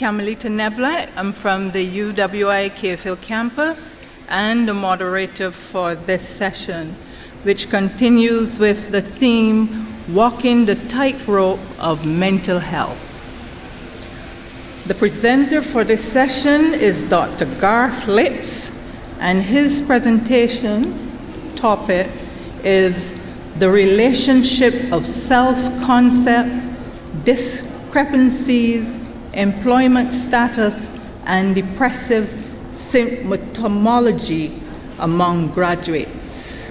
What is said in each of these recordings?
Carmelita Neblet. I'm from the UWI Cave campus and the moderator for this session, which continues with the theme, Walking the Tightrope of Mental Health. The presenter for this session is Dr. Garth Lips, and his presentation topic is the relationship of self-concept, discrepancies, employment status, and depressive symptomology among graduates.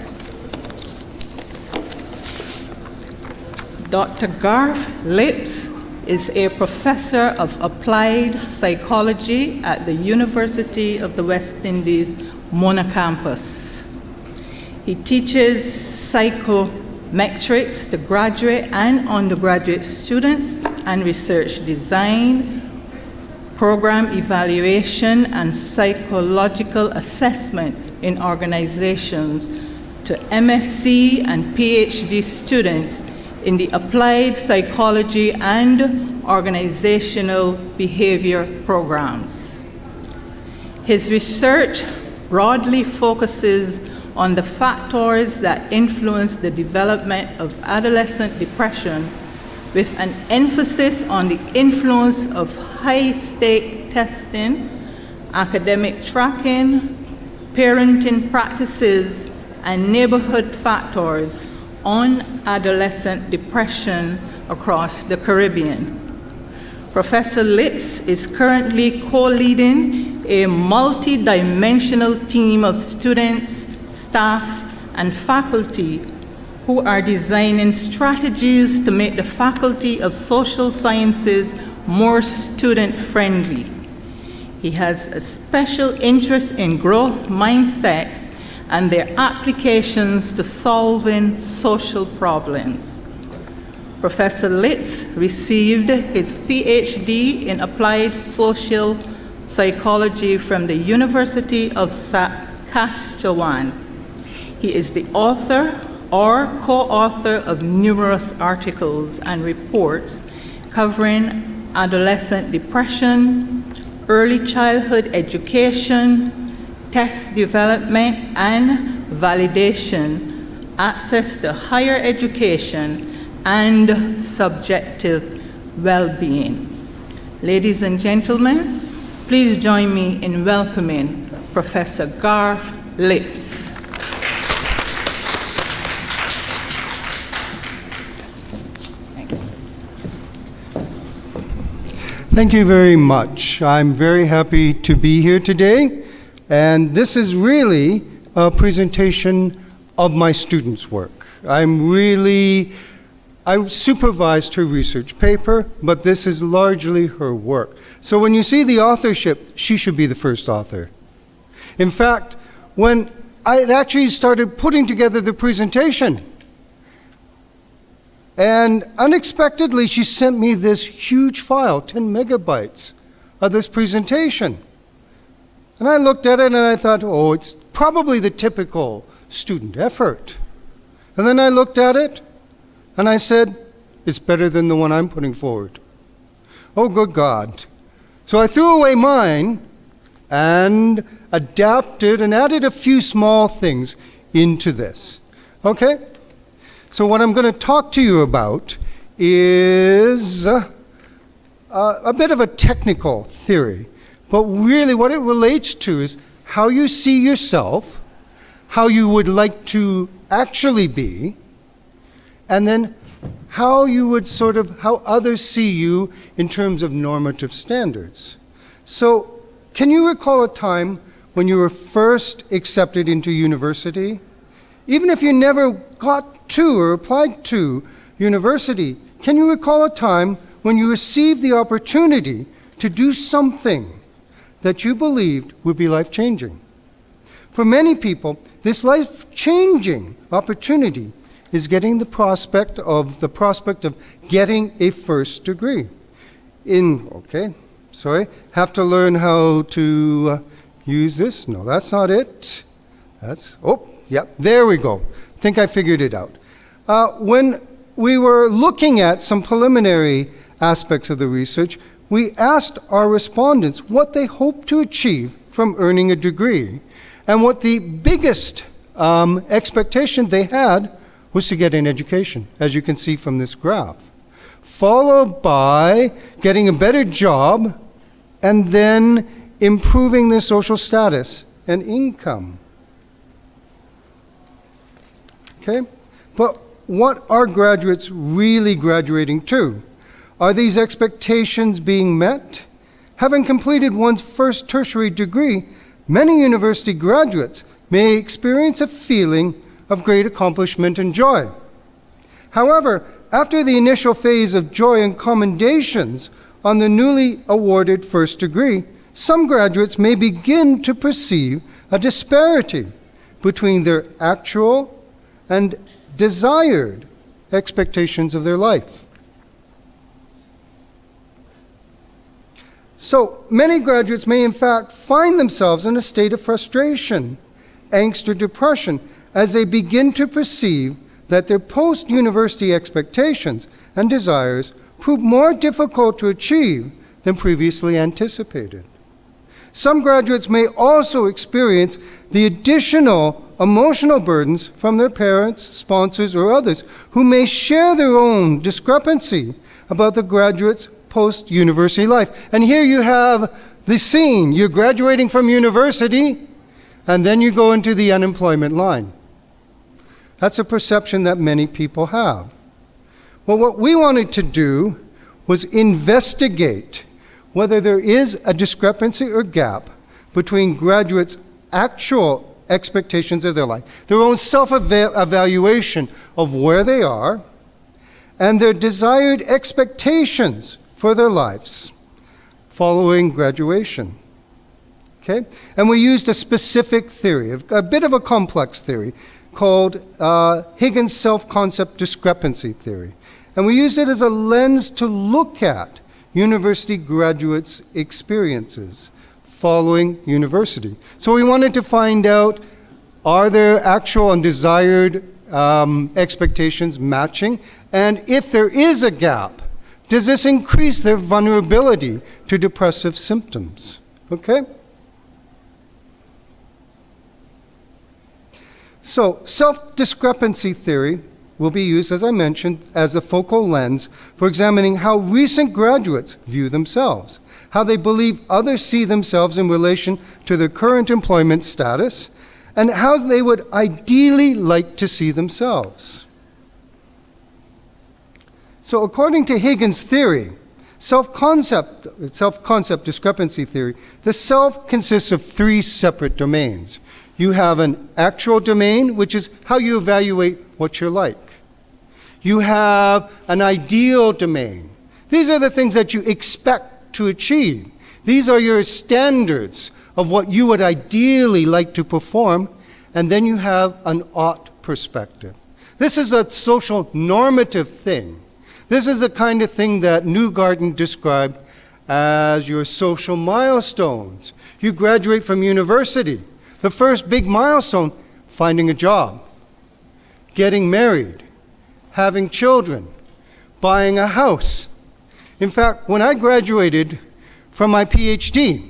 Dr. Garth Lips is a professor of applied psychology at the University of the West Indies, Mona campus. He teaches psychometrics to graduate and undergraduate students and research design, program evaluation, and psychological assessment in organizations to MSc and PhD students in the applied psychology and organizational behavior programs. His research broadly focuses on the factors that influence the development of adolescent depression, with an emphasis on the influence of high-stake testing, academic tracking, parenting practices, and neighborhood factors on adolescent depression across the Caribbean. Professor Lips is currently co-leading a multi-dimensional team of students, staff, and faculty who are designing strategies to make the Faculty of Social Sciences more student-friendly. He has a special interest in growth mindsets and their applications to solving social problems. Professor Lips received his PhD in applied social psychology from the University of Saskatchewan. He is the author or co-author of numerous articles and reports covering adolescent depression, early childhood education, test development and validation, access to higher education, and subjective well-being. Ladies and gentlemen, please join me in welcoming Professor Garth Lips. Thank you very much. I'm very happy to be here today, and this is really a presentation of my students' work. I supervised her research paper, but this is largely her work. So when you see the authorship, she should be the first author. In fact, when I actually started putting together the presentation, and unexpectedly, she sent me this huge file, 10 megabytes, of this presentation. And I looked at it and I thought, oh, it's probably the typical student effort. And then I looked at it and I said, it's better than the one I'm putting forward. Oh, good God. So I threw away mine and adapted and added a few small things into this. Okay? So what I'm going to talk to you about is a bit of a technical theory, but really what it relates to is how you see yourself, how you would like to actually be, and then how you would how others see you in terms of normative standards. So can you recall a time when you were first accepted into university? Even if you never got to or applied to university, can you recall a time when you received the opportunity to do something that you believed would be life-changing? For many people, this life-changing opportunity is getting the prospect of getting a first degree. Have to learn how to use this. No, that's not it. There we go. Think I figured it out. When we were looking at some preliminary aspects of the research, we asked our respondents what they hoped to achieve from earning a degree, and what the biggest expectation they had was to get an education, as you can see from this graph, followed by getting a better job and then improving their social status and income. Okay? But what are graduates really graduating to? Are these expectations being met? Having completed one's first tertiary degree, many university graduates may experience a feeling of great accomplishment and joy. However, after the initial phase of joy and commendations on the newly awarded first degree, some graduates may begin to perceive a disparity between their actual and desired expectations of their life. So many graduates may in fact find themselves in a state of frustration, angst, or depression as they begin to perceive that their post-university expectations and desires prove more difficult to achieve than previously anticipated. Some graduates may also experience the additional emotional burdens from their parents, sponsors, or others who may share their own discrepancy about the graduate's post-university life. And here you have the scene. You're graduating from university, and then you go into the unemployment line. That's a perception that many people have. Well, what we wanted to do was investigate whether there is a discrepancy or gap between graduates' actual expectations of their life, their own self-evaluation of where they are, and their desired expectations for their lives following graduation. Okay? And we used a specific theory, a bit of a complex theory, called Higgins self-concept discrepancy theory. And we used it as a lens to look at university graduates' experiences following university. So we wanted to find out, are their actual and desired expectations matching? And if there is a gap, does this increase their vulnerability to depressive symptoms? Okay? So, self-discrepancy theory will be used, as I mentioned, as a focal lens for examining how recent graduates view themselves, how they believe others see themselves in relation to their current employment status, and how they would ideally like to see themselves. So, according to Higgins' theory, self-concept discrepancy theory, the self consists of three separate domains. You have an actual domain, which is how you evaluate what you're like. You have an ideal domain. These are the things that you expect to achieve. These are your standards of what you would ideally like to perform. And then you have an ought perspective. This is a social normative thing. This is the kind of thing that Newgarden described as your social milestones. You graduate from university. The first big milestone, finding a job, getting married, having children, buying a house. In fact, when I graduated from my PhD,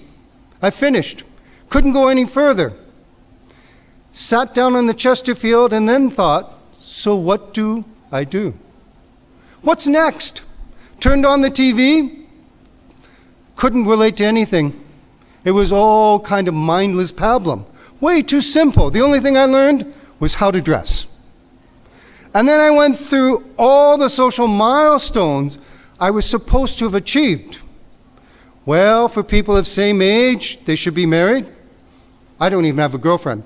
I finished, couldn't go any further. Sat down on the Chesterfield and then thought, so what do I do? What's next? Turned on the TV, couldn't relate to anything. It was all kind of mindless pablum. Way too simple. The only thing I learned was how to dress. And then I went through all the social milestones I was supposed to have achieved. Well, for people of same age, they should be married. I don't even have a girlfriend.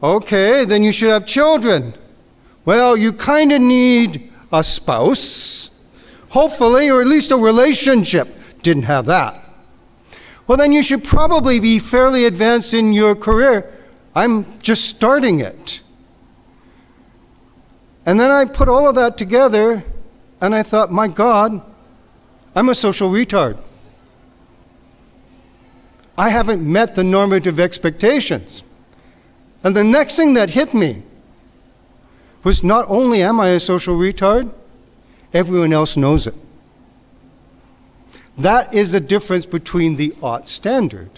Okay, then you should have children. Well, you kind of need a spouse, hopefully, or at least a relationship. Didn't have that. Well, then you should probably be fairly advanced in your career. I'm just starting it. And then I put all of that together, and I thought, my God, I'm a social retard. I haven't met the normative expectations. And the next thing that hit me was not only am I a social retard, everyone else knows it. That is the difference between the ought standard.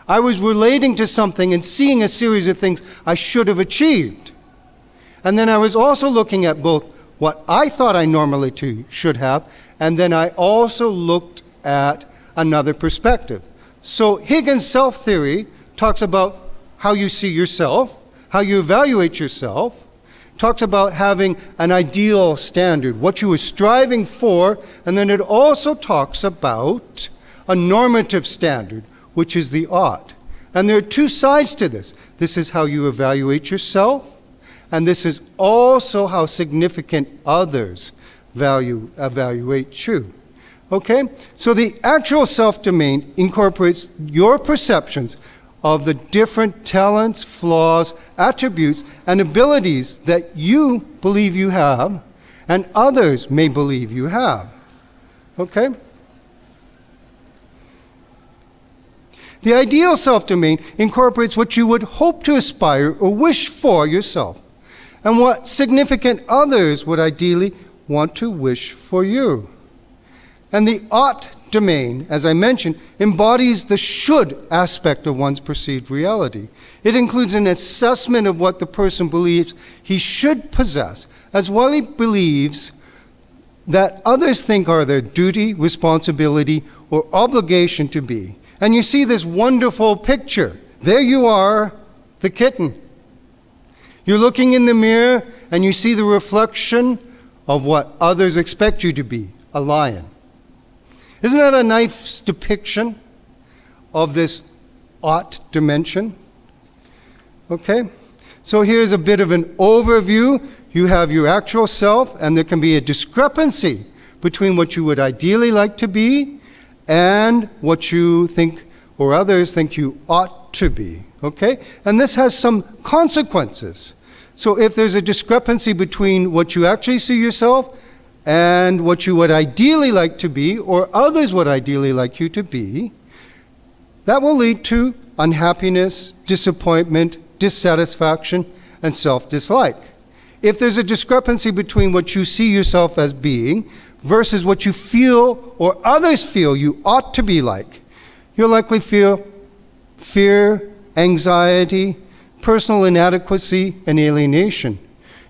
I was relating to something and seeing a series of things I should have achieved. And then I was also looking at both what I thought I normally should have, and then I also looked at another perspective. So Higgins' self-theory talks about how you see yourself, how you evaluate yourself, talks about having an ideal standard, what you were striving for, and then it also talks about a normative standard, which is the ought. And there are two sides to this. This is how you evaluate yourself, and this is also how significant others evaluate you. Okay? So the actual self-domain incorporates your perceptions of the different talents, flaws, attributes, and abilities that you believe you have and others may believe you have. Okay? The ideal self-domain incorporates what you would hope to aspire or wish for yourself, and what significant others would ideally want to wish for you. And the ought domain, as I mentioned, embodies the should aspect of one's perceived reality. It includes an assessment of what the person believes he should possess, as well he believes that others think are their duty, responsibility, or obligation to be. And you see this wonderful picture. There you are, the kitten. You're looking in the mirror and you see the reflection of what others expect you to be, a lion. Isn't that a nice depiction of this ought dimension? Okay, so here's a bit of an overview. You have your actual self, and there can be a discrepancy between what you would ideally like to be and what you think or others think you ought to be. Okay, and this has some consequences. So if there's a discrepancy between what you actually see yourself and what you would ideally like to be, or others would ideally like you to be, that will lead to unhappiness, disappointment, dissatisfaction, and self-dislike. If there's a discrepancy between what you see yourself as being versus what you feel or others feel you ought to be like, you'll likely feel fear, anxiety, personal inadequacy, and alienation.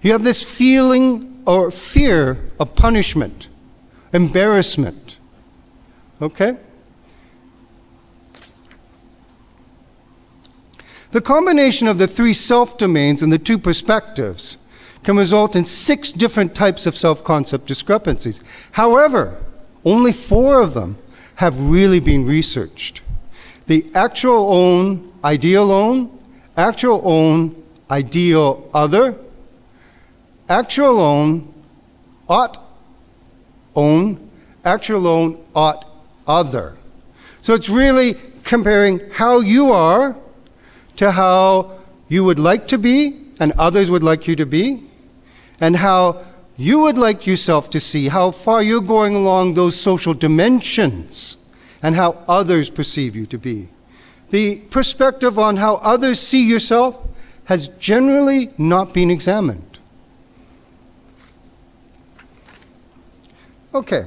You have this feeling or fear of punishment, embarrassment. Okay? The combination of the three self-domains and the two perspectives can result in 6 different types of self-concept discrepancies. However, only 4 of them have really been researched. The actual own, ideal own, actual own, ideal other, actual own, ought own, actual own, ought other. So it's really comparing how you are to how you would like to be and others would like you to be, and how you would like yourself to see, how far you're going along those social dimensions, and how others perceive you to be. The perspective on how others see yourself has generally not been examined. Okay.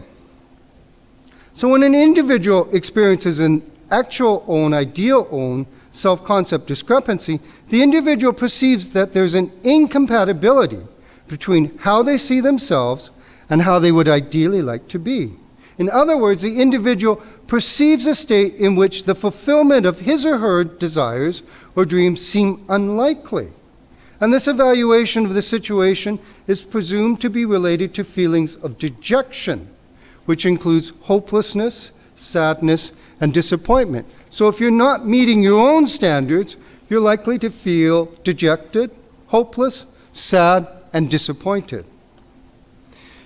So when an individual experiences an actual own, ideal own, self-concept discrepancy, the individual perceives that there's an incompatibility between how they see themselves and how they would ideally like to be. In other words, the individual perceives a state in which the fulfillment of his or her desires or dreams seem unlikely. And this evaluation of the situation is presumed to be related to feelings of dejection, which includes hopelessness, sadness, and disappointment. So if you're not meeting your own standards, you're likely to feel dejected, hopeless, sad, and disappointed.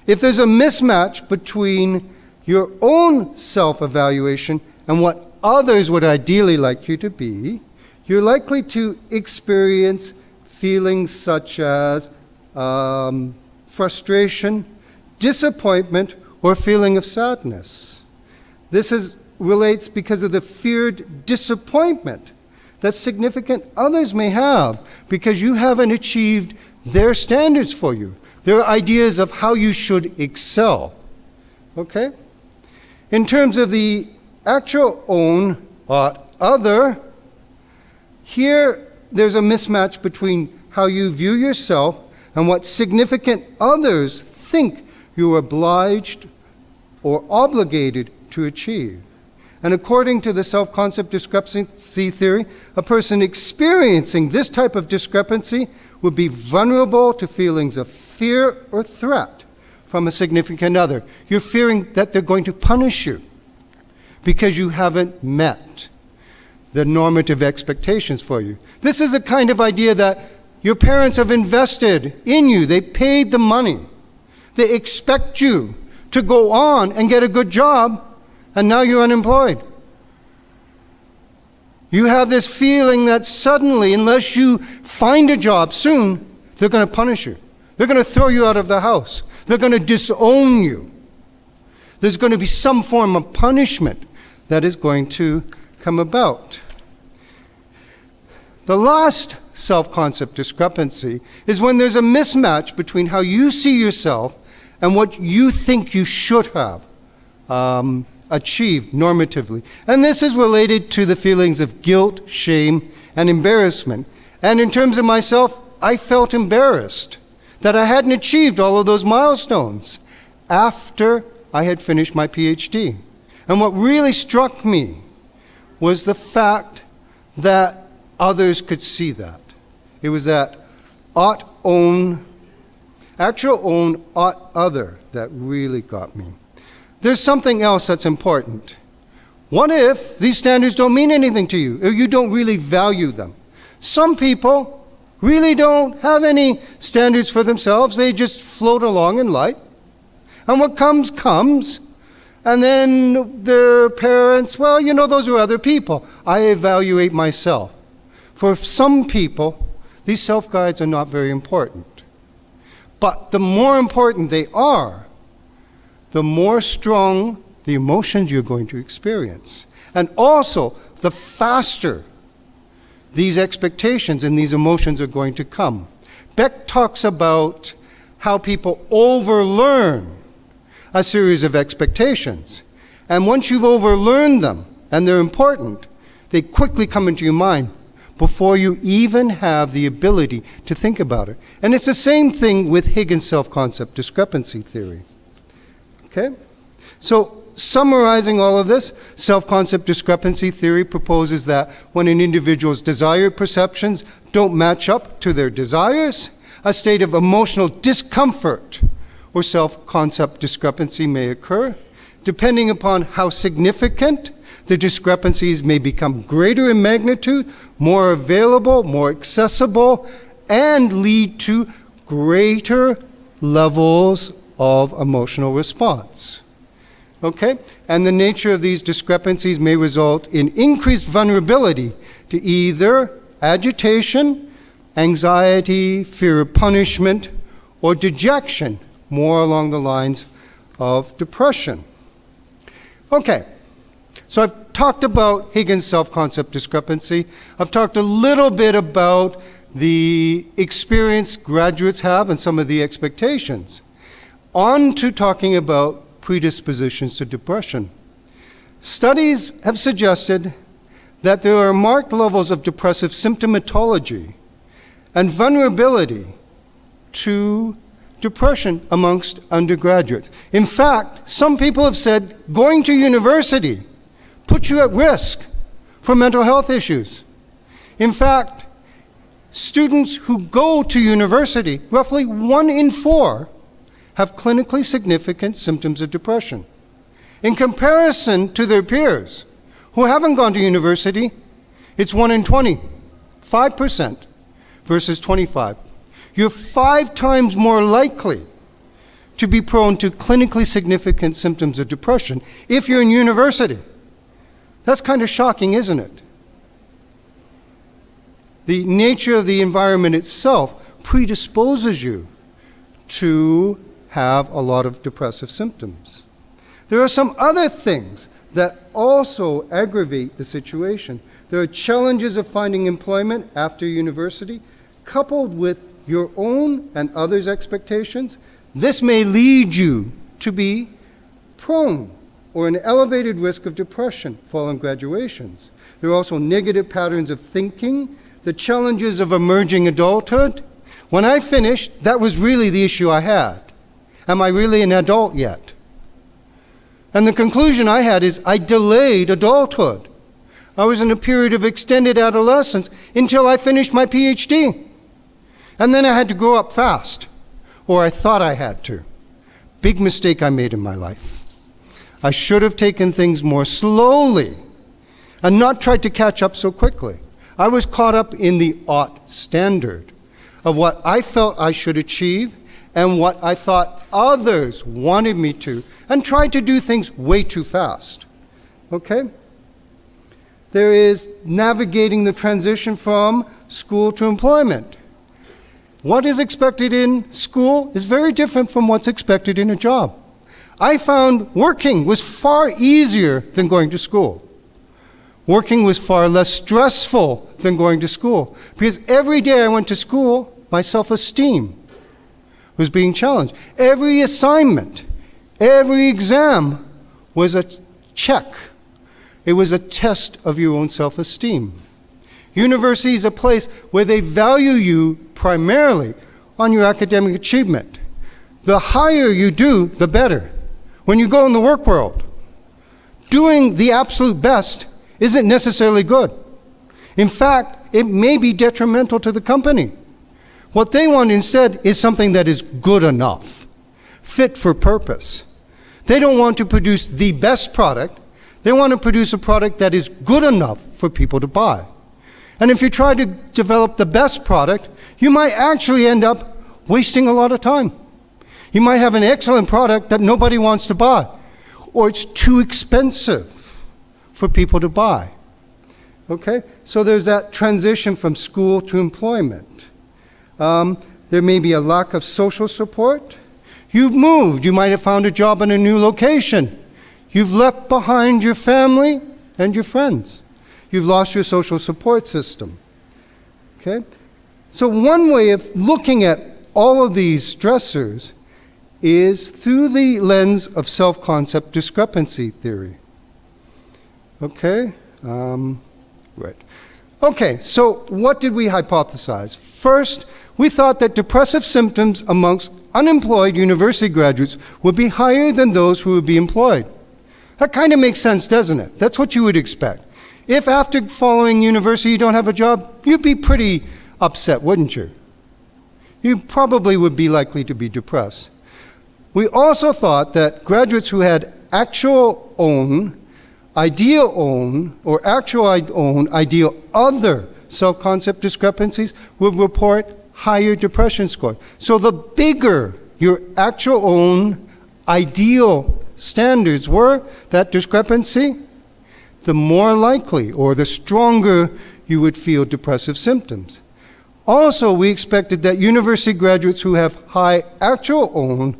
If there's a mismatch between your own self-evaluation and what others would ideally like you to be, you're likely to experience feelings such as frustration, disappointment, or feeling of sadness. This relates because of the feared disappointment that significant others may have because you haven't achieved their standards for you, their ideas of how you should excel. Okay? In terms of the actual own other, here there's a mismatch between how you view yourself and what significant others think you are obliged or obligated to achieve. And according to the self-concept discrepancy theory, a person experiencing this type of discrepancy would be vulnerable to feelings of fear or threat from a significant other. You're fearing that they're going to punish you because you haven't met the normative expectations for you. This is a kind of idea that your parents have invested in you. They paid the money. They expect you to go on and get a good job, and now you're unemployed. You have this feeling that suddenly, unless you find a job soon, they're going to punish you. They're going to throw you out of the house. They're going to disown you. There's going to be some form of punishment that is going to come about. The last self-concept discrepancy is when there's a mismatch between how you see yourself and what you think you should have achieved normatively. And this is related to the feelings of guilt, shame, and embarrassment. And in terms of myself, I felt embarrassed that I hadn't achieved all of those milestones after I had finished my PhD. And what really struck me was the fact that others could see that. It was that actual own other that really got me. There's something else that's important. What if these standards don't mean anything to you, or you don't really value them? Some people really don't have any standards for themselves. They just float along in life. And what comes, comes. And then their parents, well, you know, those are other people. I evaluate myself. For some people, these self-guides are not very important. But the more important they are, the more strong the emotions you're going to experience. And also, the faster these expectations and these emotions are going to come. Beck talks about how people overlearn a series of expectations. And once you've overlearned them, and they're important, they quickly come into your mind before you even have the ability to think about it. And it's the same thing with Higgins' self-concept discrepancy theory. Okay? So, summarizing all of this, self-concept discrepancy theory proposes that when an individual's desired perceptions don't match up to their desires, a state of emotional discomfort or self-concept discrepancy may occur. Depending upon how significant the discrepancies may become greater in magnitude, more available, more accessible, and lead to greater levels of emotional response. Okay? And the nature of these discrepancies may result in increased vulnerability to either agitation, anxiety, fear of punishment, or dejection, more along the lines of depression. Okay, so I've talked about Higgins' self-concept discrepancy. I've talked a little bit about the experience graduates have and some of the expectations. On to talking about predispositions to depression. Studies have suggested that there are marked levels of depressive symptomatology and vulnerability to depression amongst undergraduates. In fact, some people have said going to university puts you at risk for mental health issues. In fact, students who go to university, roughly 1 in 4, have clinically significant symptoms of depression. In comparison to their peers who haven't gone to university, it's 1 in 20, 5% versus 25. You're 5 times more likely to be prone to clinically significant symptoms of depression if you're in university. That's kind of shocking, isn't it? The nature of the environment itself predisposes you to have a lot of depressive symptoms. There are some other things that also aggravate the situation. There are challenges of finding employment after university, coupled with your own and others' expectations. This may lead you to be prone or an elevated risk of depression following graduations. There are also negative patterns of thinking, the challenges of emerging adulthood. When I finished, that was really the issue I had. Am I really an adult yet? And the conclusion I had is I delayed adulthood. I was in a period of extended adolescence until I finished my PhD. And then I had to grow up fast, or I thought I had to. Big mistake I made in my life. I should have taken things more slowly and not tried to catch up so quickly. I was caught up in the ought standard of what I felt I should achieve and what I thought others wanted me to, and tried to do things way too fast. Okay? There is navigating the transition from school to employment. What is expected in school is very different from what's expected in a job. I found working was far easier than going to school. Working was far less stressful than going to school, because every day I went to school, my self-esteem was being challenged. Every assignment, every exam was a check. It was a test of your own self-esteem. University is a place where they value you primarily on your academic achievement. The higher you do, the better. When you go in the work world, doing the absolute best isn't necessarily good. In fact, it may be detrimental to the company. What they want instead is something that is good enough, fit for purpose. They don't want to produce the best product. They want to produce a product that is good enough for people to buy. And if you try to develop the best product, you might actually end up wasting a lot of time. You might have an excellent product that nobody wants to buy, or it's too expensive for people to buy. Okay? So there's that transition from school to employment. There may be a lack of social support. You've moved. You might have found a job in a new location. You've left behind your family and your friends. You've lost your social support system. Okay? So one way of looking at all of these stressors is through the lens of self-concept discrepancy theory. Okay? Right. Okay, so what did we hypothesize? First, we thought that depressive symptoms amongst unemployed university graduates would be higher than those who would be employed. That kind of makes sense, doesn't it? That's what you would expect. If after following university you don't have a job, you'd be pretty upset, wouldn't you? You probably would be likely to be depressed. We also thought that graduates who had actual own, ideal own, or actual own, ideal other self-concept discrepancies would report higher depression scores. So the bigger your actual own ideal standards were, that discrepancy, the more likely or the stronger you would feel depressive symptoms. Also, we expected that university graduates who have high actual own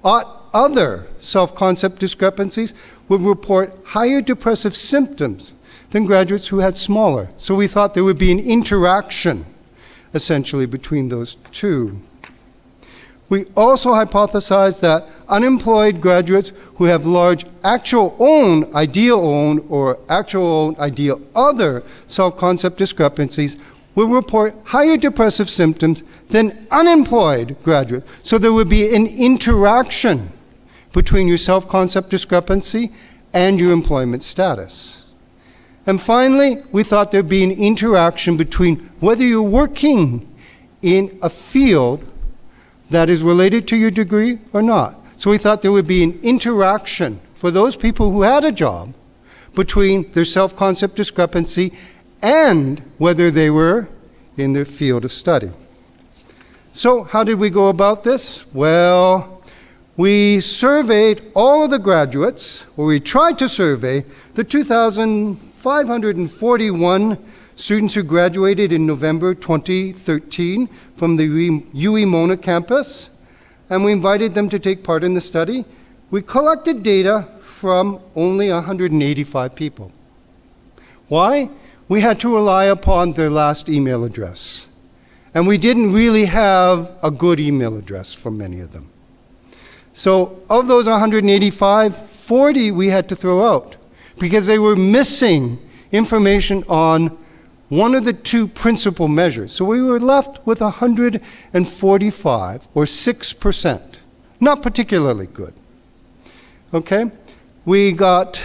other self-concept discrepancies would report higher depressive symptoms than graduates who had smaller. So we thought there would be an interaction, essentially, between those two. We also hypothesized that unemployed graduates who have large actual own, ideal own, or actual own, ideal other self-concept discrepancies will report higher depressive symptoms than unemployed graduates. So there would be an interaction between your self-concept discrepancy and your employment status. And finally, we thought there'd be an interaction between whether you're working in a field that is related to your degree or not. So we thought there would be an interaction for those people who had a job between their self-concept discrepancy and whether they were in their field of study. So how did we go about this? Well, we surveyed all of the graduates, or we tried to survey the 2,541 students who graduated in November 2013 from the UE Mona campus, and we invited them to take part in the study. We collected data from only 185 people. Why? We had to rely upon their last email address. And we didn't really have a good email address for many of them. So of those 185, 40 we had to throw out because they were missing information on one of the two principal measures. So we were left with 145, or 6%. Not particularly good. Okay? We got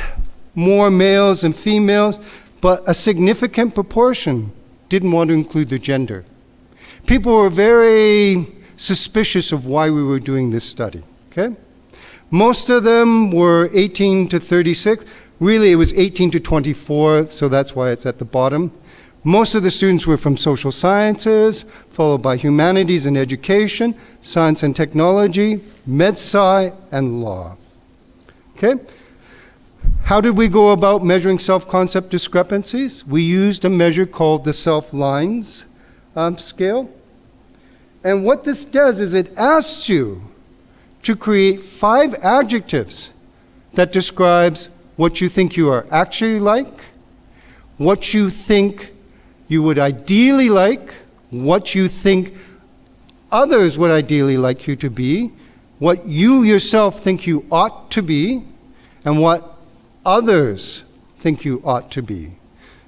more males than females, but a significant proportion didn't want to include the gender. People were very suspicious of why we were doing this study. Okay? Most of them were 18 to 36. Really, it was 18 to 24, so that's why it's at the bottom. Most of the students were from social sciences, followed by humanities and education, science and technology, med-sci, and law. Okay? How did we go about measuring self-concept discrepancies? We used a measure called the self-lines scale. And what this does is it asks you to create 5 adjectives that describes what you think you are actually like, what you think you would ideally like, what you think others would ideally like you to be, what you yourself think you ought to be, and what others think you ought to be.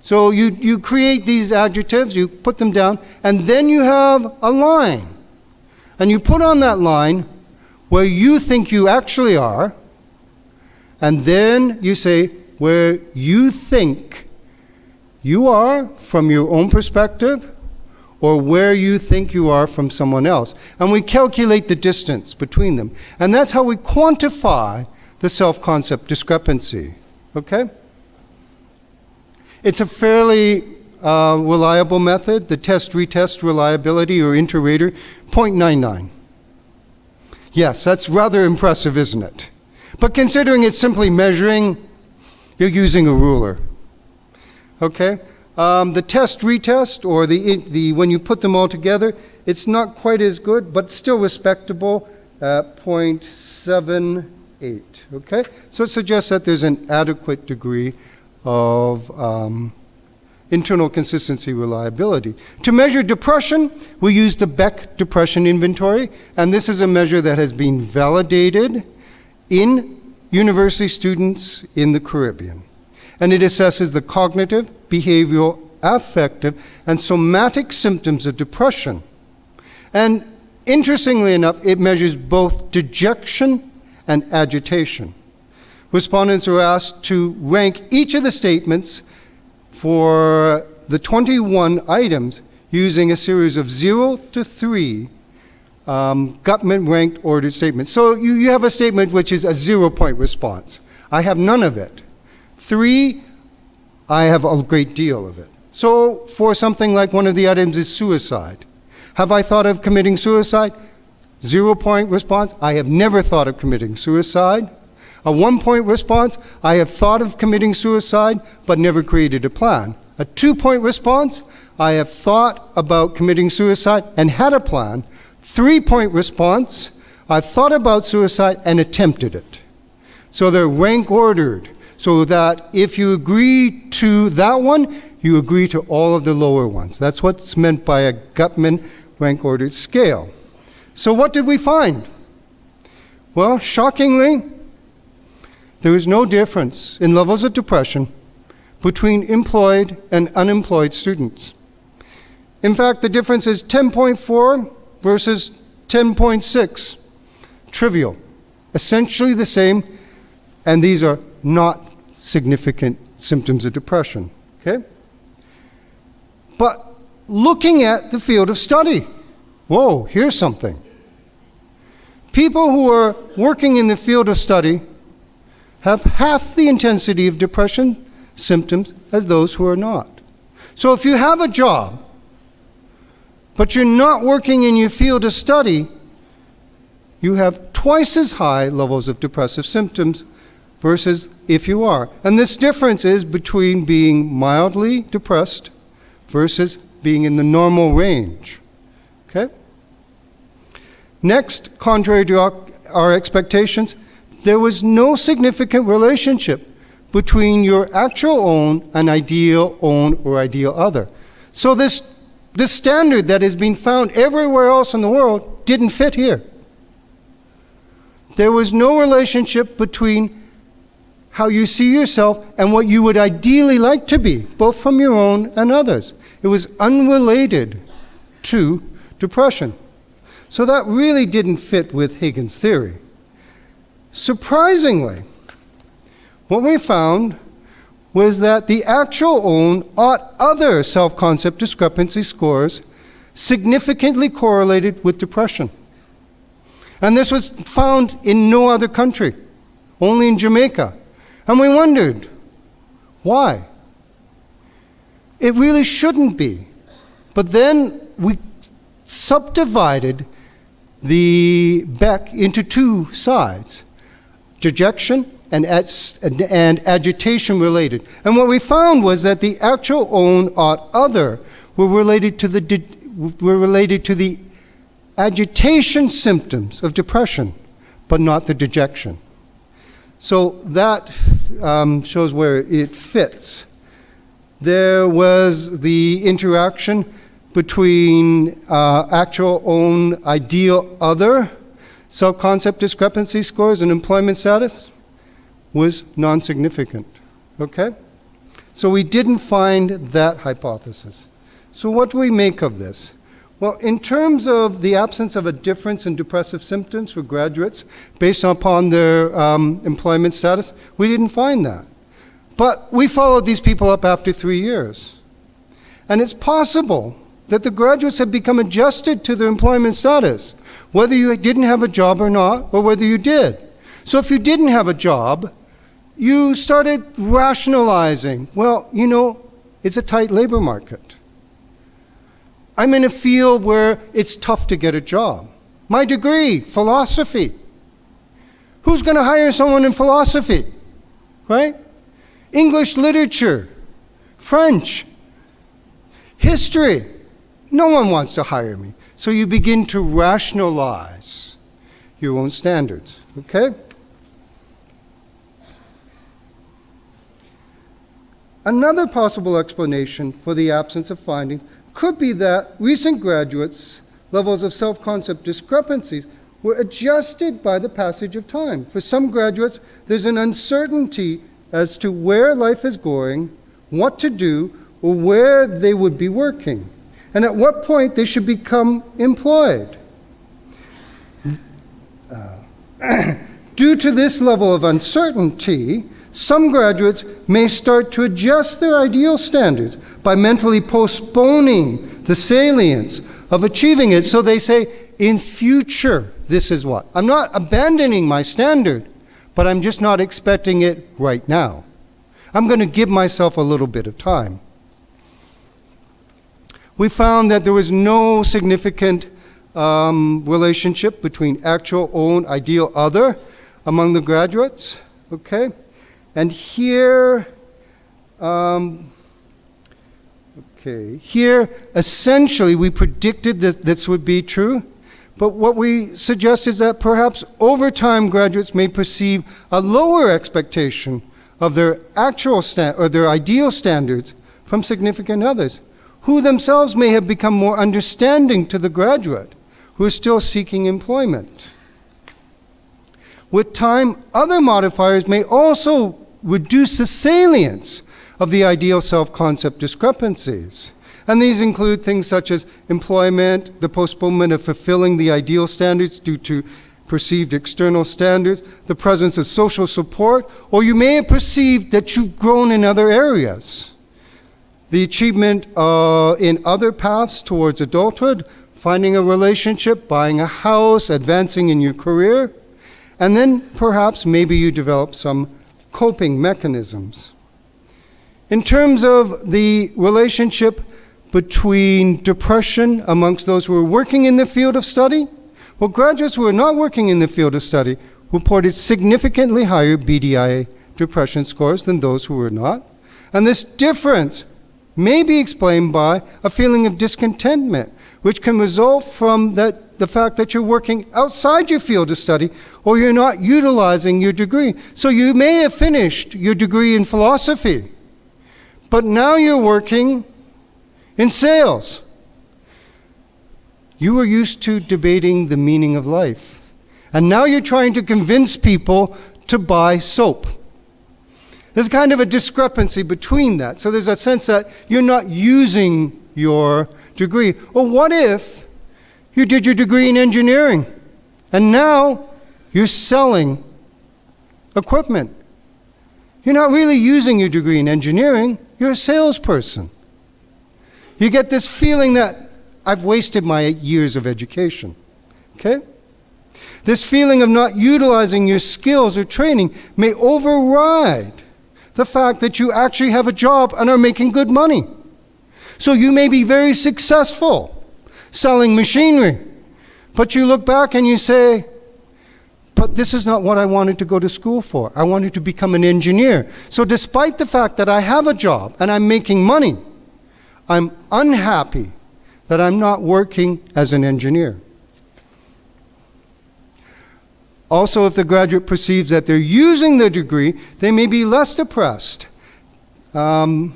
So you create these adjectives, you put them down, and then you have a line. And you put on that line where you think you actually are, and then you say where you think you are from your own perspective, or where you think you are from someone else. And we calculate the distance between them. And that's how we quantify the self-concept discrepancy. Okay? It's a fairly reliable method. The test-retest reliability, or inter-rater, 0.99. Yes, that's rather impressive, isn't it? But considering it's simply measuring, you're using a ruler. Okay? The test-retest, or the when you put them all together, it's not quite as good, but still respectable at 0.78. Okay? So it suggests that there's an adequate degree of internal consistency reliability. To measure depression, we use the Beck Depression Inventory, and this is a measure that has been validated in university students in the Caribbean. And it assesses the cognitive, behavioral, affective, and somatic symptoms of depression. And interestingly enough, it measures both dejection and agitation. Respondents are asked to rank each of the statements for the 21 items using a series of 0 to 3 Gutman-ranked ordered statements. So you have a statement which is a 0-point response. I have none of it. 3, I have a great deal of it. So for something like one of the items is suicide. Have I thought of committing suicide? 0-point response. I have never thought of committing suicide. A 1-point response. I have thought of committing suicide, but never created a plan. A 2-point response. I have thought about committing suicide and had a plan. 3-point response. I've thought about suicide and attempted it. So they're rank ordered, so that if you agree to that one, you agree to all of the lower ones. That's what's meant by a Gutman rank ordered scale. So what did we find? Well, shockingly, there is no difference in levels of depression between employed and unemployed students. In fact, the difference is 10.4 versus 10.6. Trivial. Essentially the same, and these are not significant symptoms of depression. Okay? But looking at the field of study, whoa, here's something. People who are working in the field of study have half the intensity of depression symptoms as those who are not. So if you have a job, but you're not working in your field of study, you have twice as high levels of depressive symptoms versus if you are. And this difference is between being mildly depressed versus being in the normal range. Okay? Next, contrary to our expectations, there was no significant relationship between your actual own and ideal own or ideal other. So this standard that has been found everywhere else in the world didn't fit here. There was no relationship between how you see yourself and what you would ideally like to be, both from your own and others. It was unrelated to depression. So that really didn't fit with Hagen's theory. Surprisingly, what we found was that the actual own ought other self-concept discrepancy scores significantly correlated with depression. And this was found in no other country, only in Jamaica. And we wondered, why? It really shouldn't be. But then we subdivided the Beck into two sides, dejection and agitation related. And what we found was that the actual own ought other were related to the agitation symptoms of depression, but not the dejection. So that shows where it fits. There was the interaction between actual own ideal other self-concept discrepancy scores and employment status was non-significant, okay? So we didn't find that hypothesis. So what do we make of this? Well, in terms of the absence of a difference in depressive symptoms for graduates based upon their employment status, we didn't find that. But we followed these people up after 3 years. And it's possible that the graduates have become adjusted to their employment status, whether you didn't have a job or not, or whether you did. So if you didn't have a job, you started rationalizing, well, you know, it's a tight labor market. I'm in a field where it's tough to get a job. My degree, philosophy. Who's going to hire someone in philosophy, right? English literature, French, history. No one wants to hire me. So you begin to rationalize your own standards, okay? Another possible explanation for the absence of findings could be that recent graduates' levels of self-concept discrepancies were adjusted by the passage of time. For some graduates, there's an uncertainty as to where life is going, what to do, or where they would be working, and at what point they should become employed. Due to this level of uncertainty, some graduates may start to adjust their ideal standards by mentally postponing the salience of achieving it. So they say, in future, this is what. I'm not abandoning my standard, but I'm just not expecting it right now. I'm going to give myself a little bit of time. We found that there was no significant relationship between actual own ideal other among the graduates, okay? And here, here essentially we predicted that this would be true, but what we suggest is that perhaps over time graduates may perceive a lower expectation of their actual or their ideal standards from significant others, who themselves may have become more understanding to the graduate who is still seeking employment. With time, other modifiers may also reduce the salience of the ideal self-concept discrepancies. And these include things such as employment, the postponement of fulfilling the ideal standards due to perceived external standards, the presence of social support, or you may have perceived that you've grown in other areas. The achievement in other paths towards adulthood, finding a relationship, buying a house, advancing in your career, and then perhaps maybe you develop some coping mechanisms. In terms of the relationship between depression amongst those who are working in the field of study, well, graduates who are not working in the field of study reported significantly higher BDI depression scores than those who were not. And this difference may be explained by a feeling of discontentment, which can result from the fact that you're working outside your field of study or you're not utilizing your degree. So you may have finished your degree in philosophy, but now you're working in sales. You were used to debating the meaning of life, and now you're trying to convince people to buy soap. There's kind of a discrepancy between that. So there's a sense that you're not using your degree. Or what if you did your degree in engineering and now you're selling equipment? You're not really using your degree in engineering. You're a salesperson. You get this feeling that I've wasted my 8 years of education. Okay? This feeling of not utilizing your skills or training may override the fact that you actually have a job and are making good money. So you may be very successful selling machinery, but you look back and you say, but this is not what I wanted to go to school for. I wanted to become an engineer. So despite the fact that I have a job and I'm making money, I'm unhappy that I'm not working as an engineer. Also, if the graduate perceives that they're using their degree, they may be less depressed. And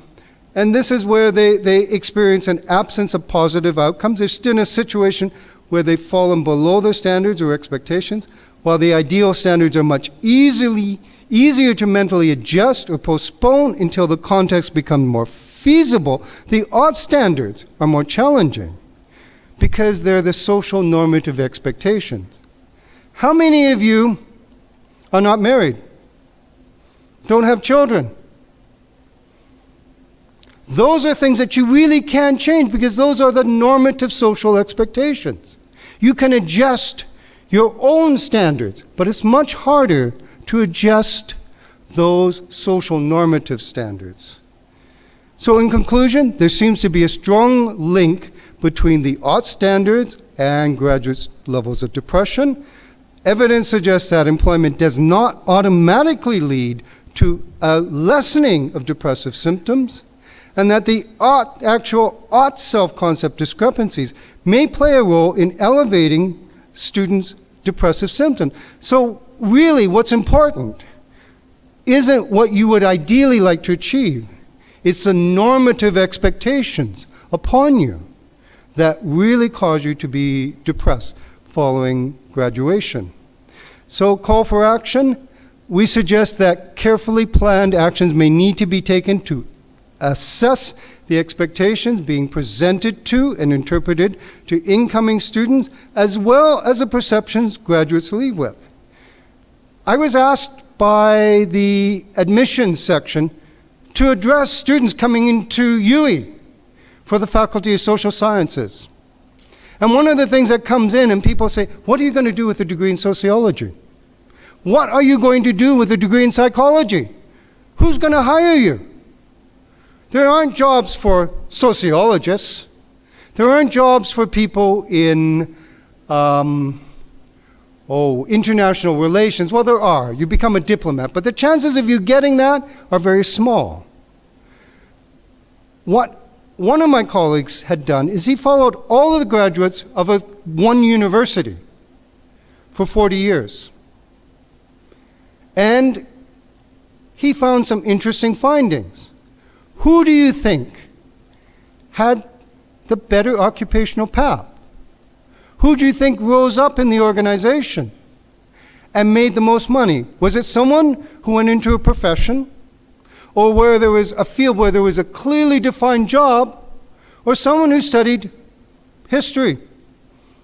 this is where they experience an absence of positive outcomes. They're still in a situation where they've fallen below their standards or expectations, while the ideal standards are much easier to mentally adjust or postpone until the context becomes more feasible. The ought standards are more challenging because they're the social normative expectations. How many of you are not married? Don't have children? Those are things that you really can't change because those are the normative social expectations. You can adjust your own standards, but it's much harder to adjust those social normative standards. So in conclusion, there seems to be a strong link between the ought standards and graduate levels of depression. Evidence suggests that employment does not automatically lead to a lessening of depressive symptoms, and that the actual ought self-concept discrepancies may play a role in elevating students' depressive symptoms. So really what's important isn't what you would ideally like to achieve. It's the normative expectations upon you that really cause you to be depressed following graduation. So call for action. We suggest that carefully planned actions may need to be taken to assess the expectations being presented to and interpreted to incoming students, as well as the perceptions graduates leave with. I was asked by the admissions section to address students coming into UE for the Faculty of Social Sciences. And one of the things that comes in and people say, what are you going to do with a degree in sociology? What are you going to do with a degree in psychology? Who's going to hire you? There aren't jobs for sociologists. There aren't jobs for people in international relations. Well, there are. You become a diplomat. But the chances of you getting that are very small. What one of my colleagues had done is he followed all of the graduates of one university for 40 years. And he found some interesting findings. Who do you think had the better occupational path? Who do you think rose up in the organization and made the most money? Was it someone who went into a profession, or where there was a field where there was a clearly defined job, or someone who studied history,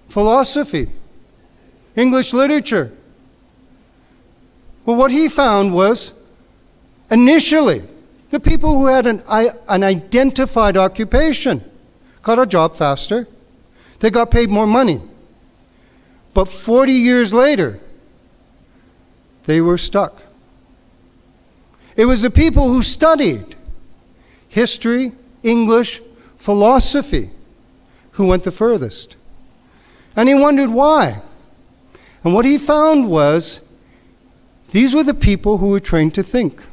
philosophy, English literature? Well, what he found was, initially, the people who had an identified occupation got a job faster. They got paid more money. But 40 years later, they were stuck. It was the people who studied history, English, philosophy who went the furthest. And he wondered why. And what he found was, these were the people who were trained to think.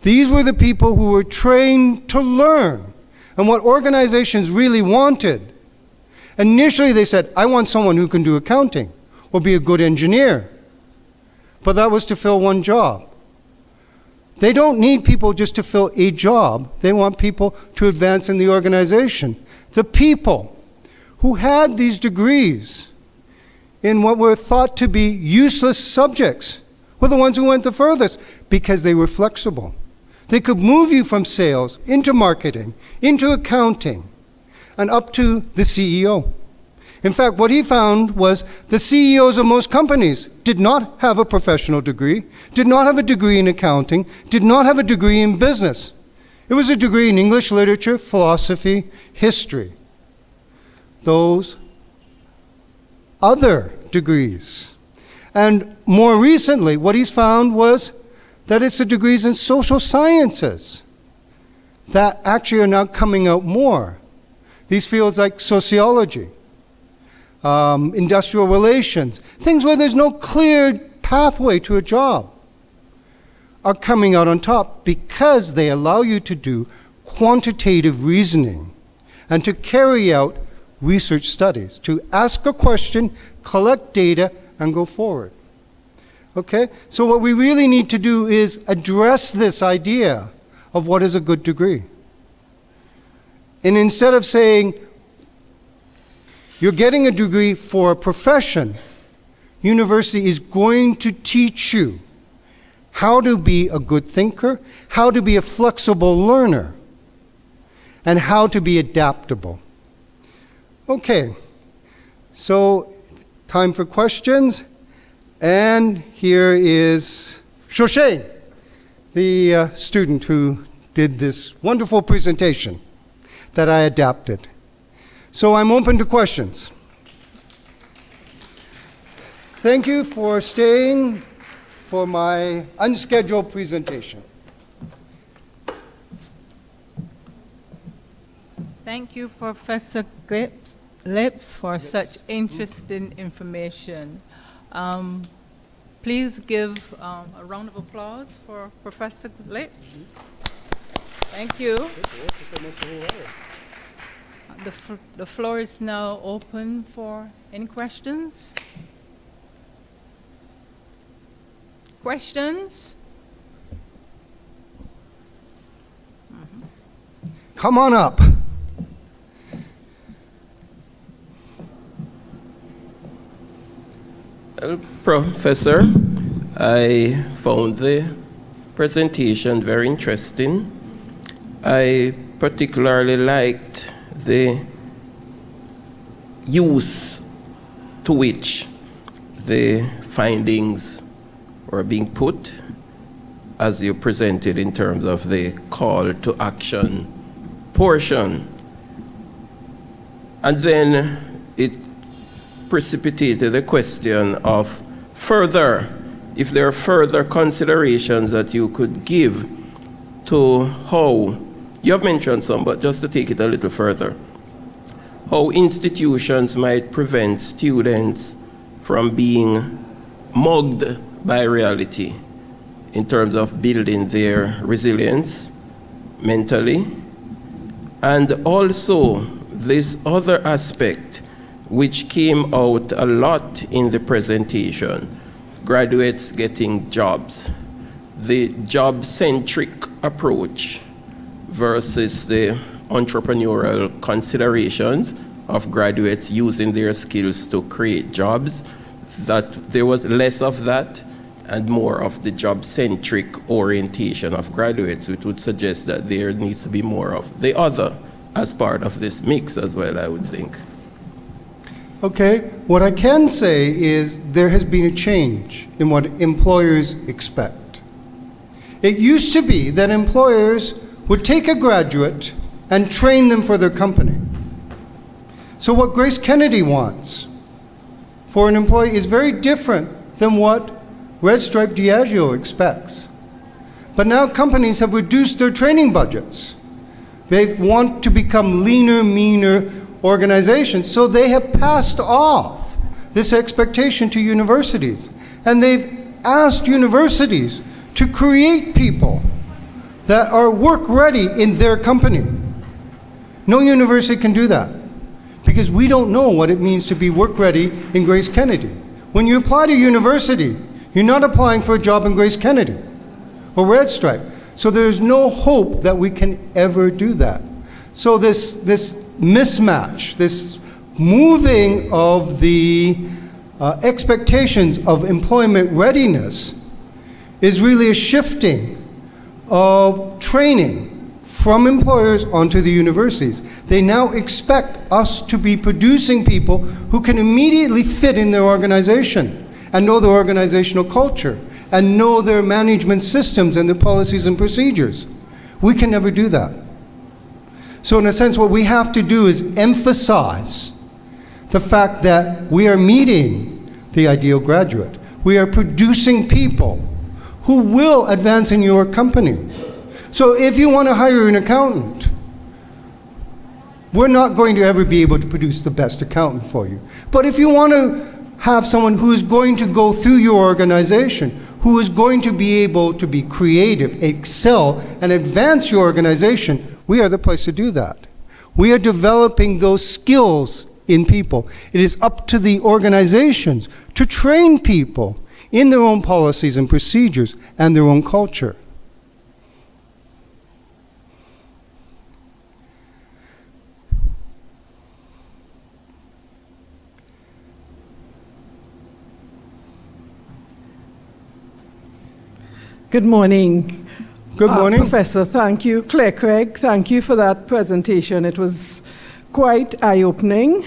These were the people who were trained to learn. And what organizations really wanted, initially they said, I want someone who can do accounting or be a good engineer. But that was to fill one job. They don't need people just to fill a job. They want people to advance in the organization. The people who had these degrees in what were thought to be useless subjects were the ones who went the furthest because they were flexible. They could move you from sales into marketing, into accounting, and up to the CEO. In fact, what he found was the CEOs of most companies did not have a professional degree, did not have a degree in accounting, did not have a degree in business. It was a degree in English literature, philosophy, history. Those other degrees. And more recently, what he's found was that it's the degrees in social sciences that actually are now coming out more. These fields like sociology, industrial relations, things where there's no clear pathway to a job, are coming out on top because they allow you to do quantitative reasoning and to carry out research studies, to ask a question, collect data, and go forward. Okay? So what we really need to do is address this idea of what is a good degree. And instead of saying, you're getting a degree for a profession, university is going to teach you how to be a good thinker, how to be a flexible learner, and how to be adaptable. Okay, so time for questions. And here is Shoshay, the student who did this wonderful presentation that I adapted. So I'm open to questions. Thank you for staying for my unscheduled presentation. Thank you, Professor Lips, for such interesting information. Please give a round of applause for Professor Lips. Thank you. The floor is now open for any questions. Questions? Come on up. Well, Professor, I found the presentation very interesting. I particularly liked the use to which the findings were being put, as you presented in terms of the call to action portion. And then it precipitated the question of further, if there are further considerations that you could give to how, you have mentioned some, but just to take it a little further, how institutions might prevent students from being mugged by reality in terms of building their resilience mentally, and also this other aspect which came out a lot in the presentation, graduates getting jobs, the job-centric approach versus the entrepreneurial considerations of graduates using their skills to create jobs, that there was less of that and more of the job-centric orientation of graduates, which would suggest that there needs to be more of the other as part of this mix as well, I would think. Okay, what I can say is there has been a change in what employers expect. It used to be that employers would take a graduate and train them for their company. So what Grace Kennedy wants for an employee is very different than what Red Stripe Diageo expects. But now companies have reduced their training budgets. They want to become leaner, meaner organizations, so they have passed off this expectation to universities. And they've asked universities to create people that are work ready in their company. No university can do that because we don't know what it means to be work ready in Grace Kennedy. When you apply to university, you're not applying for a job in Grace Kennedy or Red Stripe. So there's no hope that we can ever do that. So this mismatch, this moving of the expectations of employment readiness is really a shifting of training from employers onto the universities. They now expect us to be producing people who can immediately fit in their organization and know their organizational culture and know their management systems and their policies and procedures. We can never do that. So in a sense, what we have to do is emphasize the fact that we are meeting the ideal graduate. We are producing people who will advance in your company. So if you want to hire an accountant, we're not going to ever be able to produce the best accountant for you. But if you want to have someone who is going to go through your organization, who is going to be able to be creative, excel, and advance your organization, we are the place to do that. We are developing those skills in people. It is up to the organizations to train people in their own policies and procedures and their own culture. Good morning. Good morning. Professor, thank you. Claire Craig, thank you for that presentation. It was quite eye-opening.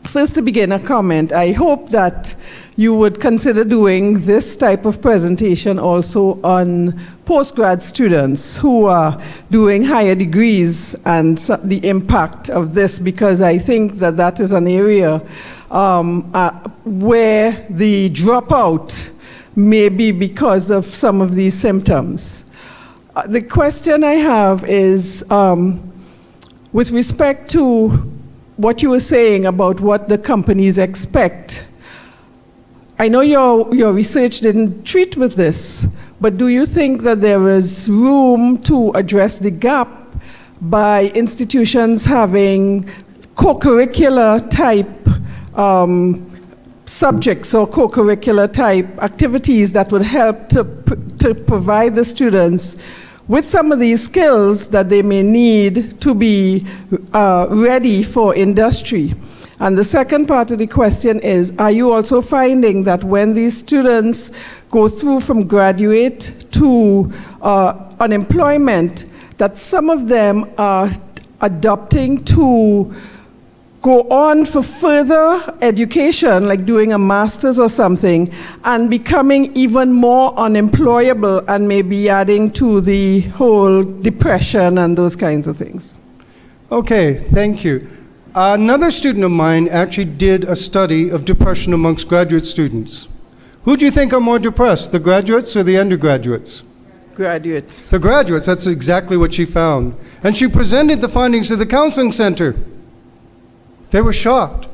First, to begin a comment, I hope that you would consider doing this type of presentation also on postgrad students who are doing higher degrees and the impact of this, because I think that that is an area where the dropout may be because of some of these symptoms. The question I have is, with respect to what you were saying about what the companies expect, I know your research didn't treat with this, but do you think that there is room to address the gap by institutions having co-curricular type subjects or co-curricular type activities that would help to provide the students with some of these skills that they may need to be ready for industry? And the second part of the question is, are you also finding that when these students go through from graduate to unemployment, that some of them are adopting to go on for further education, like doing a master's or something, and becoming even more unemployable and maybe adding to the whole depression and those kinds of things? Okay, thank you. Another student of mine actually did a study of depression amongst graduate students. Who do you think are more depressed, the graduates or the undergraduates? Graduates. The graduates, that's exactly what she found. And she presented the findings to the counseling center. They were shocked.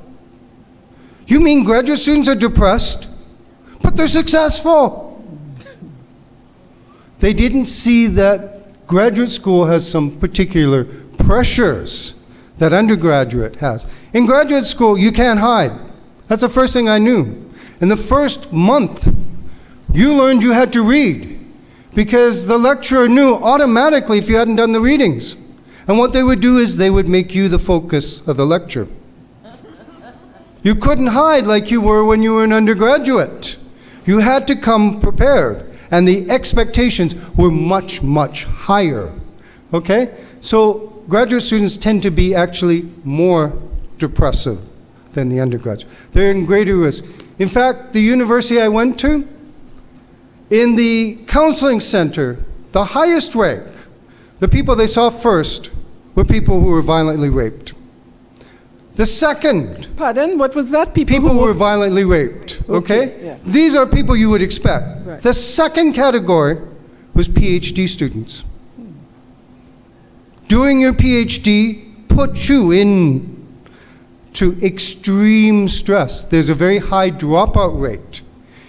You mean graduate students are depressed, but they're successful? They didn't see that graduate school has some particular pressures that undergraduate has. In graduate school, you can't hide. That's the first thing I knew. In the first month, you learned you had to read because the lecturer knew automatically if you hadn't done the readings. And what they would do is they would make you the focus of the lecture. You couldn't hide like you were when you were an undergraduate. You had to come prepared, and the expectations were much, much higher. Okay? So graduate students tend to be actually more depressive than the undergraduates. They're in greater risk. In fact, the university I went to, in the counseling center, the highest rank, the people they saw first were people who were violently raped. The second, Pardon? What was that? people who were violently raped, okay? Yeah. These are people you would expect. Right. The second category was PhD students. Doing your PhD puts you in to extreme stress. There's a very high dropout rate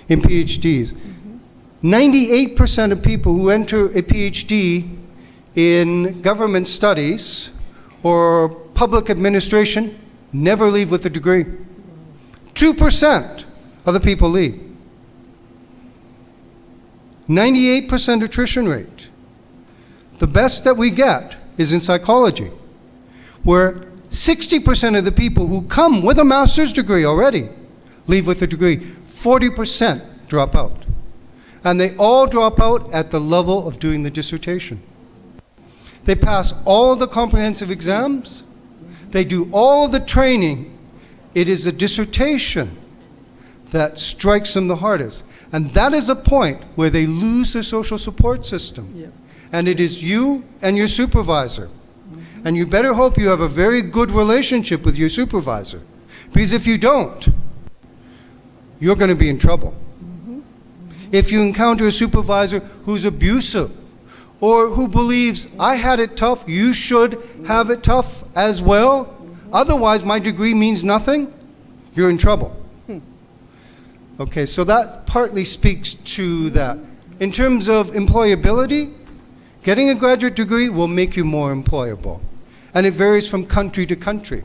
in PhDs. 98% of people who enter a PhD in government studies or public administration never leave with a degree. 2% of the people leave. 98% attrition rate. The best that we get is in psychology, where 60% of the people who come with a master's degree already leave with a degree. 40% drop out. And they all drop out at the level of doing the dissertation. They pass all of the comprehensive exams. They do all of the training. It is a dissertation that strikes them the hardest. And that is a point where they lose their social support system. Yep. And it is you and your supervisor. And you better hope you have a very good relationship with your supervisor. Because if you don't, you're going to be in trouble. If you encounter a supervisor who's abusive, or who believes, I had it tough, you should have it tough as well, otherwise my degree means nothing, you're in trouble. Okay, so that partly speaks to that. In terms of employability, getting a graduate degree will make you more employable. And it varies from country to country.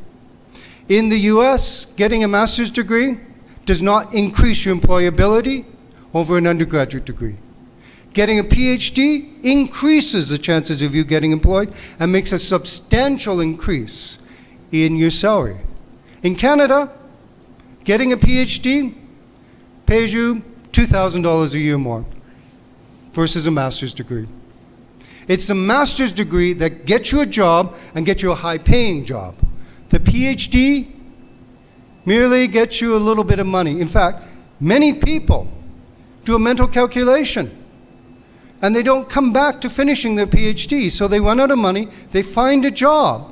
In the US, getting a master's degree does not increase your employability over an undergraduate degree. Getting a PhD increases the chances of you getting employed and makes a substantial increase in your salary. In Canada, getting a PhD pays you $2,000 a year more versus a master's degree. It's the master's degree that gets you a job and gets you a high-paying job. The PhD merely gets you a little bit of money. In fact, many people do a mental calculation, and they don't come back to finishing their PhD, so they run out of money, they find a job,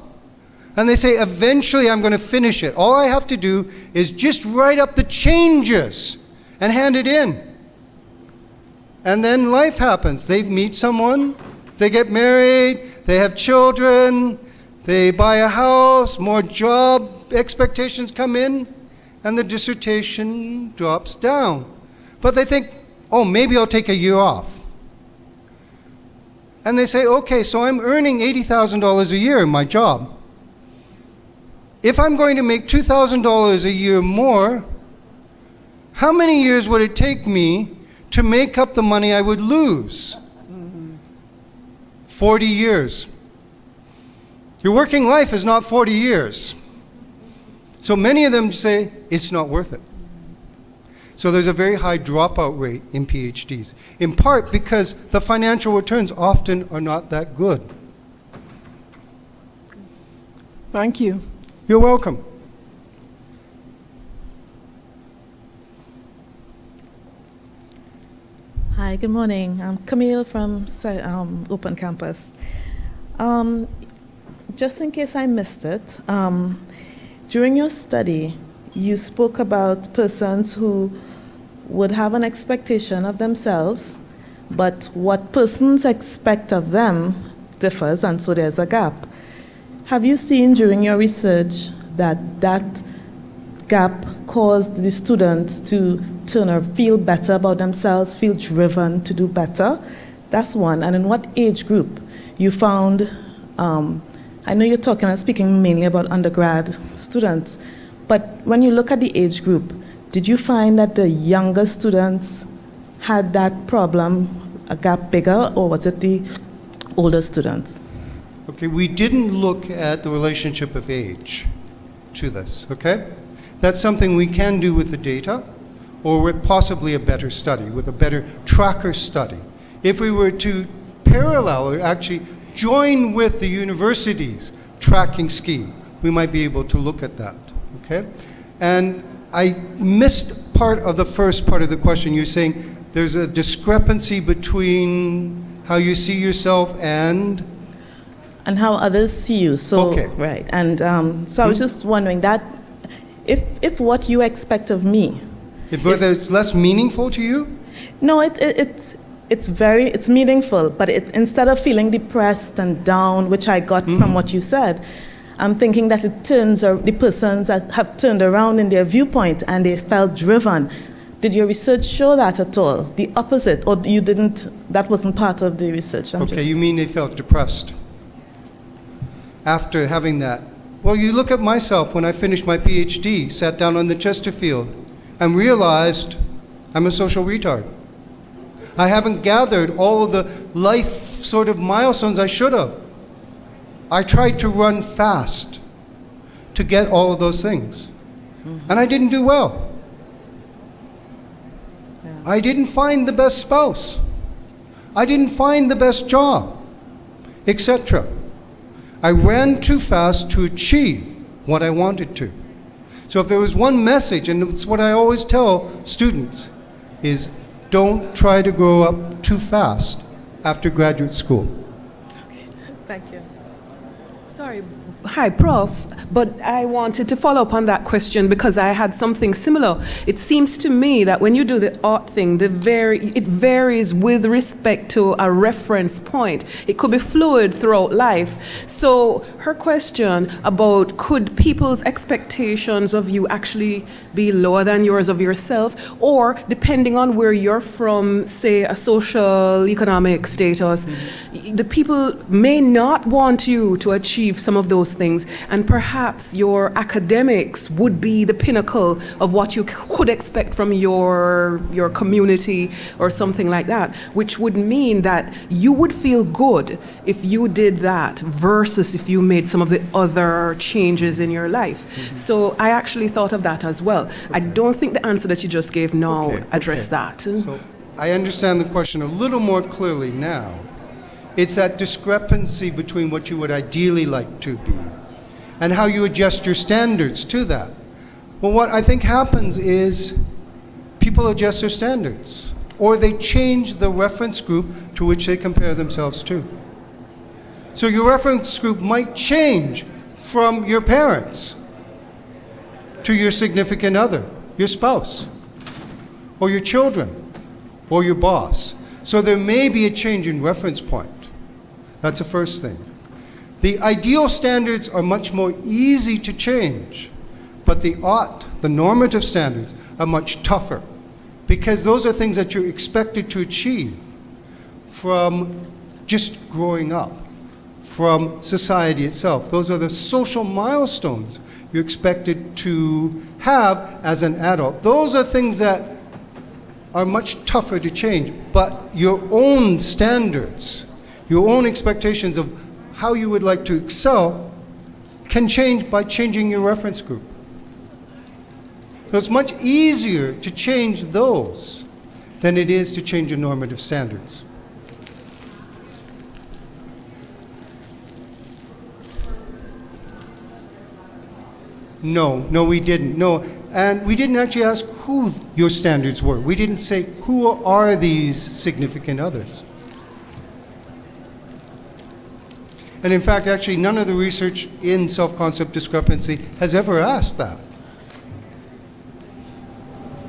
and they say, eventually I'm going to finish it. All I have to do is just write up the changes and hand it in. And then life happens. They meet someone, they get married, they have children, they buy a house, more job expectations come in, and the dissertation drops down. But they think, oh, maybe I'll take a year off. And they say, okay, so I'm earning $80,000 a year in my job. If I'm going to make $2,000 a year more, how many years would it take me to make up the money I would lose? 40 years. Your working life is not 40 years. So many of them say, it's not worth it. So there's a very high dropout rate in PhDs, in part because the financial returns often are not that good. Thank you. You're welcome. Hi, good morning. I'm Camille from Open Campus. Just in case I missed it, during your study, you spoke about persons who would have an expectation of themselves, but what persons expect of them differs, and so there's a gap. Have you seen during your research that that gap caused the students to turn or feel better about themselves, feel driven to do better? That's one. And in what age group you found, I know you're talking and speaking mainly about undergrad students, but when you look at the age group, did you find that the younger students had that problem, a gap bigger, or was it the older students? Okay, we didn't look at the relationship of age to this, okay? That's something we can do with the data, or with possibly a better study, with a better tracker study. If we were to parallel or actually join with the university's tracking scheme, we might be able to look at that, okay? And I missed part of the first part of the question. You're saying there's a discrepancy between how you see yourself and how others see you. So, okay. Right. And so I was just wondering that if what you expect of me, whether it's less meaningful to you? No, it's meaningful, but instead of feeling depressed and down, which I got from what you said, I'm thinking that the persons that have turned around in their viewpoint and they felt driven. Did your research show that at all? The opposite, or you didn't? That wasn't part of the research. You mean they felt depressed after having that? Well, you look at myself when I finished my PhD, sat down on the Chesterfield, and realized I'm a social retard. I haven't gathered all of the life sort of milestones I should have. I tried to run fast to get all of those things, and I didn't do well. I didn't find the best spouse. I didn't find the best job, etc. I ran too fast to achieve what I wanted to. So if there was one message, and it's what I always tell students, is don't try to grow up too fast after graduate school. Thank you. Sorry. Hi, Prof. But I wanted to follow up on that question because I had something similar. It seems to me that when you do the art thing, it varies with respect to a reference point. It could be fluid throughout life. So her question about could people's expectations of you actually be lower than yours of yourself, or depending on where you're from, say a social economic status, the people may not want you to achieve some of those things, and perhaps your academics would be the pinnacle of what you could expect from your community or something like that, which would mean that you would feel good if you did that versus if you made some of the other changes in your life. So I actually thought of that as well. I don't think the answer that you just gave now addressed that. So I understand the question a little more clearly now. It's that discrepancy between what you would ideally like to be and how you adjust your standards to that. Well, what I think happens is people adjust their standards, or they change the reference group to which they compare themselves to. So your reference group might change from your parents to your significant other, your spouse, or your children, or your boss. So there may be a change in reference point. That's the first thing. The ideal standards are much more easy to change, but the normative standards, are much tougher, because those are things that you're expected to achieve from just growing up, from society itself. Those are the social milestones you're expected to have as an adult. Those are things that are much tougher to change, but your own standards, your own expectations of how you would like to excel can change by changing your reference group. So it's much easier to change those than it is to change your normative standards. No, we didn't. No, and we didn't actually ask who your standards were. We didn't say, who are these significant others? And in fact, actually, none of the research in self-concept discrepancy has ever asked that.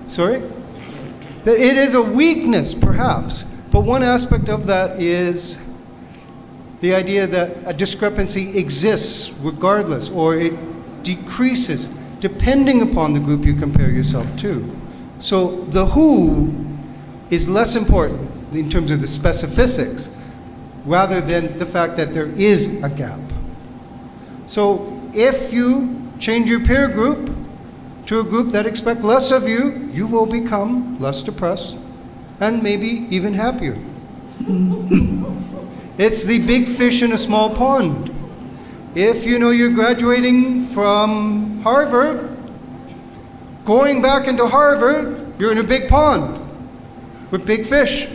Sorry? It is a weakness, perhaps, but one aspect of that is the idea that a discrepancy exists regardless, or it decreases depending upon the group you compare yourself to. So the who is less important in terms of the specifics, rather than the fact that there is a gap. So if you change your peer group to a group that expect less of you, you will become less depressed and maybe even happier. It's the big fish in a small pond. If you know you're graduating from Harvard, going back into Harvard, you're in a big pond with big fish.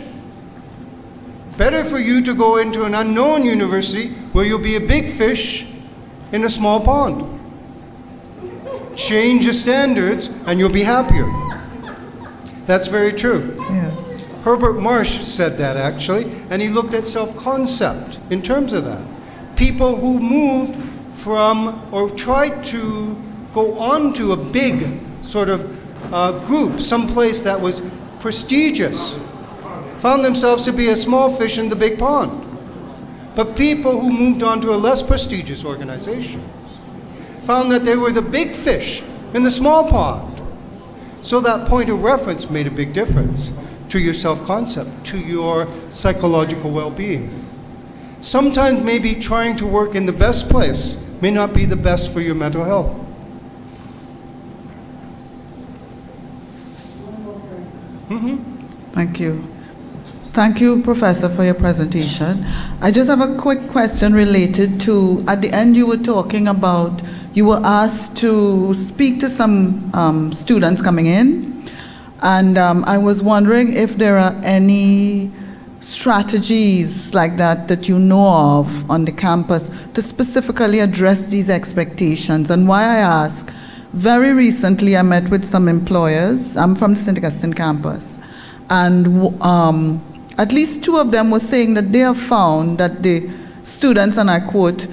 Better for you to go into an unknown university where you'll be a big fish in a small pond. Change your standards and you'll be happier. That's very true. Yes. Herbert Marsh said that, actually, and he looked at self-concept in terms of that. People who moved from or tried to go on to a big sort of group, someplace that was prestigious, found themselves to be a small fish in the big pond. But people who moved on to a less prestigious organization found that they were the big fish in the small pond. So that point of reference made a big difference to your self-concept, to your psychological well-being. Sometimes maybe trying to work in the best place may not be the best for your mental health. Thank you. Thank you, Professor, for your presentation. I just have a quick question related to, at the end you were talking about, you were asked to speak to some students coming in, And I was wondering if there are any strategies like that that you know of on the campus to specifically address these expectations. And why I ask, very recently I met with some employers. I'm from the St. Augustine campus. And at least 2 of them were saying that they have found that the students, and I quote,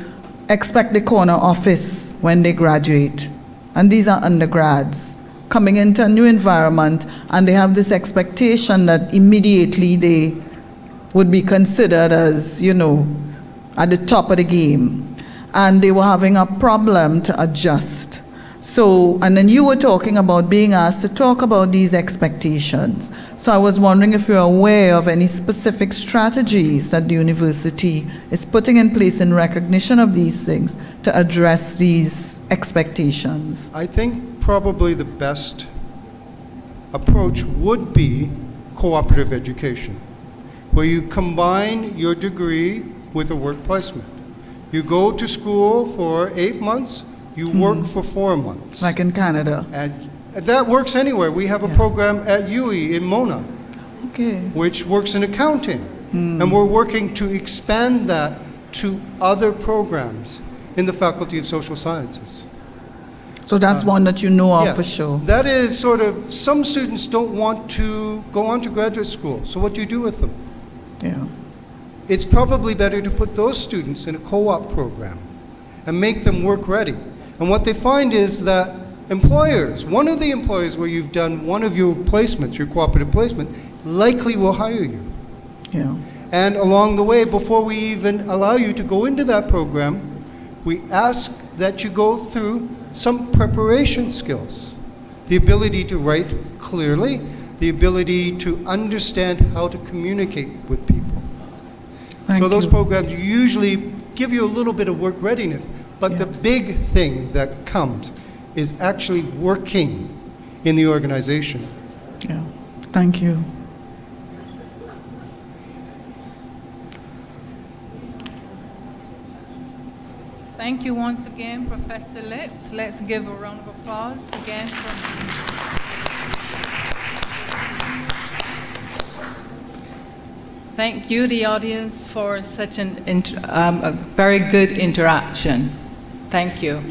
expect the corner office when they graduate. And these are undergrads coming into a new environment, and they have this expectation that immediately they would be considered as, you know, at the top of the game. And they were having a problem to adjust. So, and then you were talking about being asked to talk about these expectations. So I was wondering if you're aware of any specific strategies that the university is putting in place in recognition of these things to address these expectations. I think probably the best approach would be cooperative education, where you combine your degree with a work placement. You go to school for 8 months, you work for 4 months. Like in Canada. And that works anywhere. We have a program at UE in Mona, which works in accounting. And we're working to expand that to other programs in the Faculty of Social Sciences. So that's one that you know of Yes, for sure. that is sort of, some students don't want to go on to graduate school, so what do you do with them? Yeah. It's probably better to put those students in a co-op program and make them work ready. And what they find is that employers, one of the employers where you've done one of your placements, your cooperative placement, likely will hire you. Yeah. And along the way, before we even allow you to go into that program, we ask that you go through some preparation skills. The ability to write clearly, the ability to understand how to communicate with people. So those programs usually give you a little bit of work readiness, but the big thing that comes is actually working in the organization. Yeah. Thank you. Thank you once again, Professor Lips. Let's give a round of applause again for Thank you, the audience, for such a very good interaction. Thank you.